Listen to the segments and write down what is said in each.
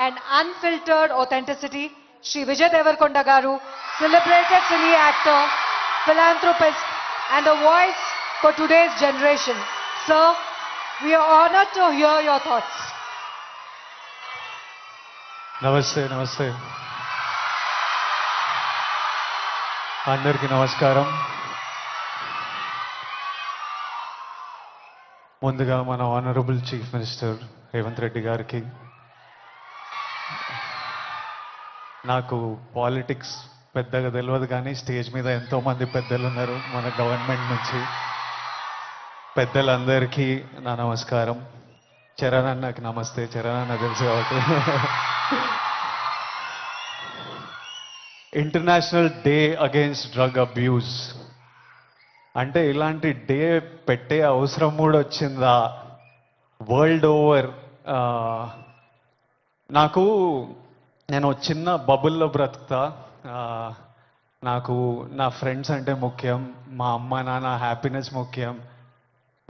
and unfiltered authenticity, Shri Vijay Deverakonda Garu, celebrated cine actor, philanthropist, and a voice for today's generation. Sir, we are honored to hear your thoughts. నమస్తే నమస్తే అందరికీ నమస్కారం. ముందుగా మన honourable chief minister Revanth Reddy గారికి, నాకు politics పెద్దగా తెలియదు కానీ స్టేజ్ మీద ఎంతోమంది పెద్దలు ఉన్నారు మన గవర్నమెంట్ నుంచి. పెద్దలందరికీ నా నమస్కారం. చరణ్ అన్నకి నమస్తే. చరణ్ అన్న తెలుసు కాబట్టి. International day against drug abuse అంటే ఇలాంటి డే పెట్టే అవసరం కూడా వచ్చిందా వరల్డ్ ఓవర్? నేను చిన్న బబుల్లో బ్రతుకుతా. నాకు నా ఫ్రెండ్స్ అంటే ముఖ్యం, మా అమ్మ నాన్న హ్యాపీనెస్ ముఖ్యం,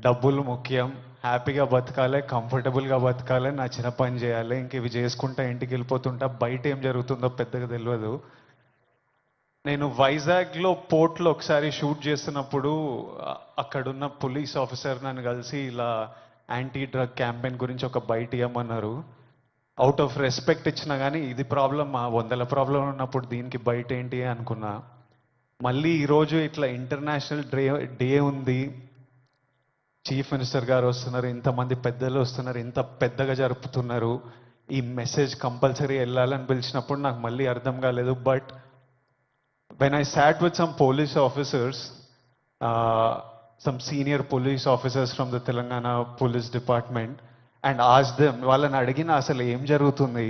డబ్బులు ముఖ్యం, హ్యాపీగా బతకాలి, కంఫర్టబుల్గా బతకాలి, నా చిన్న పని చేయాలి, ఇంక ఇవి చేసుకుంటా ఇంటికి వెళ్ళిపోతుంటా. బయట ఏం జరుగుతుందో పెద్దగా తెలియదు. నేను వైజాగ్లో పోర్ట్లో ఒకసారి షూట్ చేస్తున్నప్పుడు అక్కడున్న పోలీస్ ఆఫీసర్ నన్ను కలిసి ఇలా యాంటీ డ్రగ్ క్యాంపెయిన్ గురించి ఒక బయట ఇవ్వమన్నారు. అవుట్ ఆఫ్ రెస్పెక్ట్ ఇచ్చినా కానీ ఇది ప్రాబ్లం, మా 100 ప్రాబ్లం ఉన్నప్పుడు దీనికి బయట ఏంటి అనుకున్నా. మళ్ళీ ఈరోజు ఇట్లా ఇంటర్నేషనల్ డే ఉంది, చీఫ్ మినిస్టర్ గారు వస్తున్నారు, ఇంతమంది పెద్దలు వస్తున్నారు, ఇంత పెద్దగా జరుపుతున్నారు, ఈ మెసేజ్ కంపల్సరీ వెళ్ళాలని పిలిచినప్పుడు నాకు మళ్ళీ అర్థం కాలేదు. But when I sat with some police officers, some senior police officers from the Telangana Police Department, and asked them, వాళ్ళని అడిగిన అసలు ఏం జరుగుతుంది,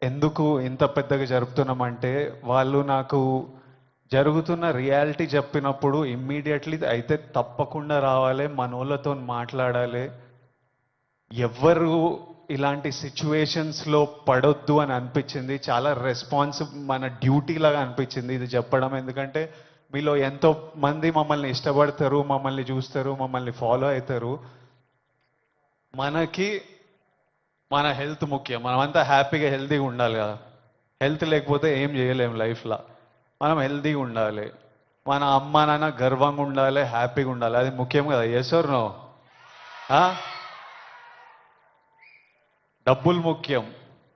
ఎందుకు ఇంత పెద్దగా జరుపుతున్నామంటే, వాళ్ళు నాకు జరుగుతున్న రియాలిటీ చెప్పినప్పుడు ఇమ్మీడియట్లీ అయితే తప్పకుండా రావాలి, మనోళ్ళతో మాట్లాడాలి, ఎవరు ఇలాంటి సిచ్యువేషన్స్లో పడొద్దు అని అనిపించింది. చాలా మన డ్యూటీ లాగా అనిపించింది ఇది చెప్పడం. ఎందుకంటే మీలో ఎంతో మంది మమ్మల్ని ఇష్టపడతారు, మమ్మల్ని చూస్తారు, మమ్మల్ని ఫాలో అవుతారు. మనకి మన హెల్త్ ముఖ్యం. మనమంతా హ్యాపీగా హెల్తీగా ఉండాలి కదా. హెల్త్ లేకపోతే ఏం చేయలేము లైఫ్లో. మనం హెల్తీగా ఉండాలి, మన అమ్మ నాన్న గర్వంగా ఉండాలి, హ్యాపీగా ఉండాలి, అది ముఖ్యం కదా. Yes or no? డబ్బులు ముఖ్యం.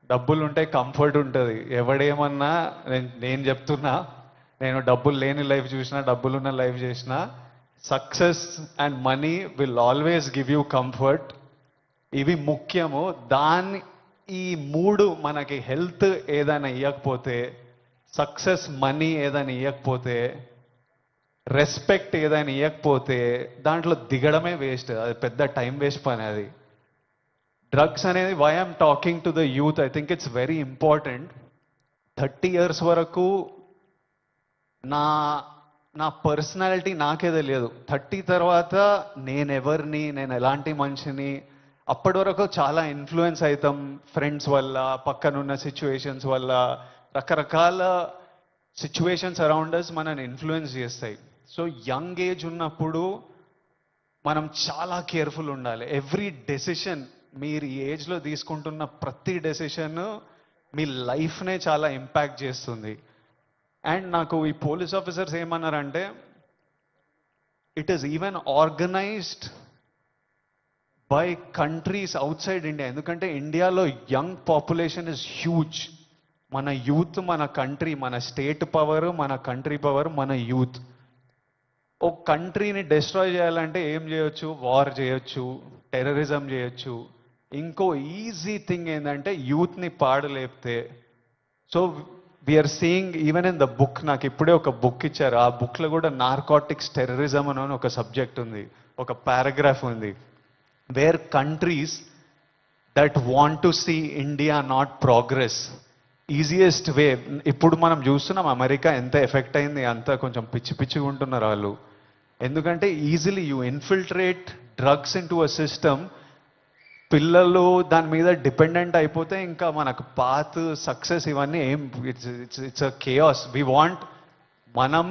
డబ్బులు ఉంటే కంఫర్ట్ ఉంటుంది. ఎవడేమన్నా నేను చెప్తున్నా, నేను డబ్బులు లేని లైఫ్ చూసినా, డబ్బులున్న లైఫ్ చేసిన, success and money will always give you comfort. ఇవి ముఖ్యము. ఈ 3 మనకి హెల్త్ ఏదైనా ఇవ్వకపోతే, సక్సెస్ మనీ ఏదైనా ఇవ్వకపోతే, రెస్పెక్ట్ ఏదైనా ఇవ్వకపోతే దాంట్లో దిగడమే వేస్ట్. అది పెద్ద టైం వేస్ట్ పని. అది డ్రగ్స్ అనేది, why I'm talking to the youth, I think it's very important. 30 years వరకు నా పర్సనాలిటీ నాకే తెలియదు. 30 తర్వాత నేనెవరిని, నేను ఎలాంటి మనిషిని, అప్పటి వరకు చాలా ఇన్ఫ్లుయెన్స్ అవుతాం ఫ్రెండ్స్ వల్ల, పక్కనున్న సిచ్యువేషన్స్ వల్ల, రకరకాల సిచ్యువేషన్స్ అరౌండ్ అస్ మనని ఇన్ఫ్లుయెన్స్ చేస్తాయి. సో యంగ్ ఏజ్ ఉన్నప్పుడు మనం చాలా కేర్ఫుల్ ఉండాలి. ఎవ్రీ డెసిషన్, మీరు ఈ ఏజ్లో తీసుకుంటున్న ప్రతి డెసిషన్ మీ లైఫ్నే చాలా ఇంపాక్ట్ చేస్తుంది. అండ్ నాకు ఈ పోలీస్ ఆఫీసర్స్ ఏమన్నారంటే, it is even organised by countries out side India. ఎందుకంటే ఇండియాలో యంగ్ పాపులేషన్ ఇస్ హ్యూజ్. మన యూత్, మన కంట్రీ, మన స్టేట్ పవర్, మన కంట్రీ పవర్, మన యూత్. ఒక కంట్రీని డిస్ట్రాయ్ చేయాలంటే ఏం చేయొచ్చు? వార్ చేయొచ్చు, టెర్రరిజం చేయొచ్చు. ఇంకో ఈజీ థింగ్ ఏంటంటే యూత్ని పాడలేపితే. So we are seeing even in the book, నాకు ఇప్పుడే ఒక బుక్ ఇచ్చారు, ఆ బుక్లో కూడా నార్కోటిక్స్ టెర్రరిజం అని ఒక సబ్జెక్ట్ ఉంది, ఒక పారాగ్రాఫ్ ఉంది. Where countries that want to see India not progress, easiest way. ఇప్పుడు మనం చూస్తున్నాం అమెరికా ఎంత ఎఫెక్ట్ అయింది, అంతా కొంచెం పిచ్చిగా ఉంటున్నారు వాళ్ళు. ఎందుకంటే easily you infiltrate drugs in to a system. పిల్లలు దాని మీద డిపెండెంట్ అయిపోతే ఇంకా మనకు పాత్, సక్సెస్ ఇవన్నీ ఏం, it's a chaos. We want, మనం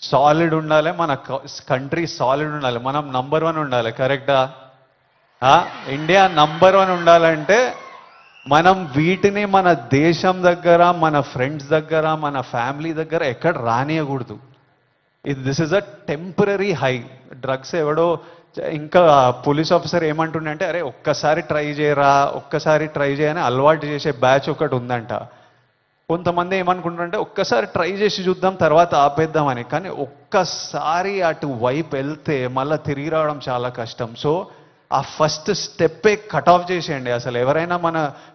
సాలిడ్ ఉండాలి, మన కంట్రీ సాలిడ్ ఉండాలి, మనం నంబర్ 1 ఉండాలి. కరెక్టా? ఇండియా నంబర్ 1 ఉండాలంటే మనం వీటిని మన దేశం దగ్గర, మన ఫ్రెండ్స్ దగ్గర, మన ఫ్యామిలీ దగ్గర ఎక్కడ రానియకూడదు. This is a temporary high. Drugs ఎవడో ఇంకా పోలీస్ ఆఫీసర్ ఏమంటుండే అంటే, అరే ఒక్కసారి ట్రై చేయరా, ఒక్కసారి ట్రై చేయని అలవాటు చేసే బ్యాచ్ ఒకటి ఉందంట. కొంతమంది ఏమనుకుంటారంటే ఒక్కసారి ట్రై చేసి చూద్దాం తర్వాత ఆపేద్దామని. కానీ ఒక్కసారి అటు వైపు వెళ్తే మళ్ళీ తిరిగి రావడం చాలా కష్టం. సో ఆ ఫస్ట్ స్టెప్పే కట్ ఆఫ్ చేసేయండి. అసలు ఎవరైనా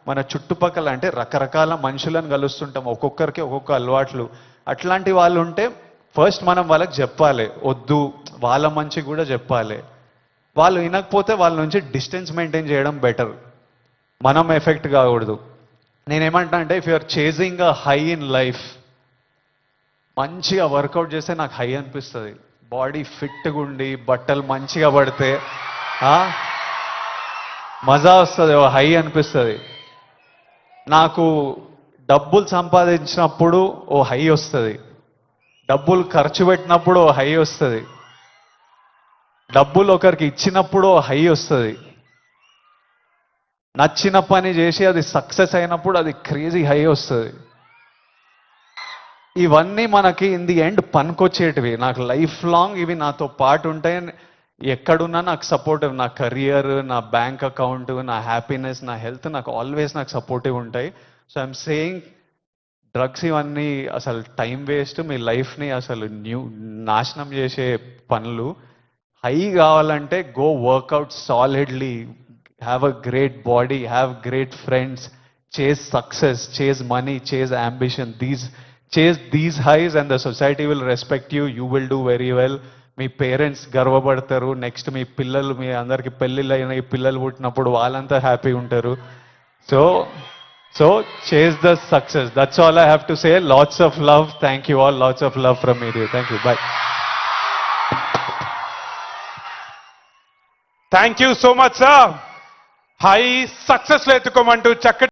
మన చుట్టుపక్కల అంటే రకరకాల మనుషులను కలుస్తుంటాం, ఒక్కొక్కరికి ఒక్కొక్క అలవాట్లు. అట్లాంటి వాళ్ళు ఉంటే ఫస్ట్ మనం వాళ్ళకి చెప్పాలి, వద్దు, వాళ్ళ మంచి కూడా చెప్పాలి. వాళ్ళు వినకపోతే వాళ్ళ నుంచి డిస్టెన్స్ మెయింటైన్ చేయడం బెటర్, మనం ఎఫెక్ట్ కాకూడదు. నేనేమంటా అంటే, if you're chasing a high in life, మంచిగా వర్కౌట్ చేస్తే నాకు హై అనిపిస్తుంది. బాడీ ఫిట్గా ఉండి బట్టలు మంచిగా పడితే మజా వస్తుంది, హై అనిపిస్తుంది. నాకు డబ్బులు సంపాదించినప్పుడు ఓ హై వస్తుంది, డబ్బులు ఖర్చు పెట్టినప్పుడు ఓ హై వస్తుంది, డబ్బులు ఒకరికి ఇచ్చినప్పుడు ఓ హై వస్తుంది, నచ్చిన పని చేసి అది సక్సెస్ అయినప్పుడు అది క్రేజీ హై వస్తుంది. ఇవన్నీ మనకి ఇన్ ది ఎండ్ పనికొచ్చేటివి. నాకు లైఫ్ లాంగ్ ఇవి నాతో పాటు ఉంటాయి. ఎక్కడున్నా నాకు సపోర్టివ్, నా కెరియర్, నా బ్యాంక్ అకౌంట్, నా హ్యాపీనెస్, నా హెల్త్ నాకు ఆల్వేస్ నాకు సపోర్టివ్ ఉంటాయి. సో ఐఎమ్ సేయింగ్, డ్రగ్స్ ఇవన్నీ అసలు టైం వేస్ట్, మీ లైఫ్ని అసలు నాశనం చేసే పనులు. హై కావాలంటే go workout solidly, have a great body, have great friends, chase success, chase money, chase ambition. Chase these highs and the society will respect you. You will do very well. మీ parents గర్వపడతారు. Next మీ పిల్లలు, మీ అందరికి పెళ్ళిళ్ళు అయిన ఈ పిల్లలు పుట్టినప్పుడు వాళ్ళంతా హ్యాపీ ఉంటారు. So chase the success. That's all I have to say. Lots of love. Thank you all. Lots of love from me. Thank you. By. Thank you so much sir. High success లో ఎత్తుకోమంటూ చక్కటి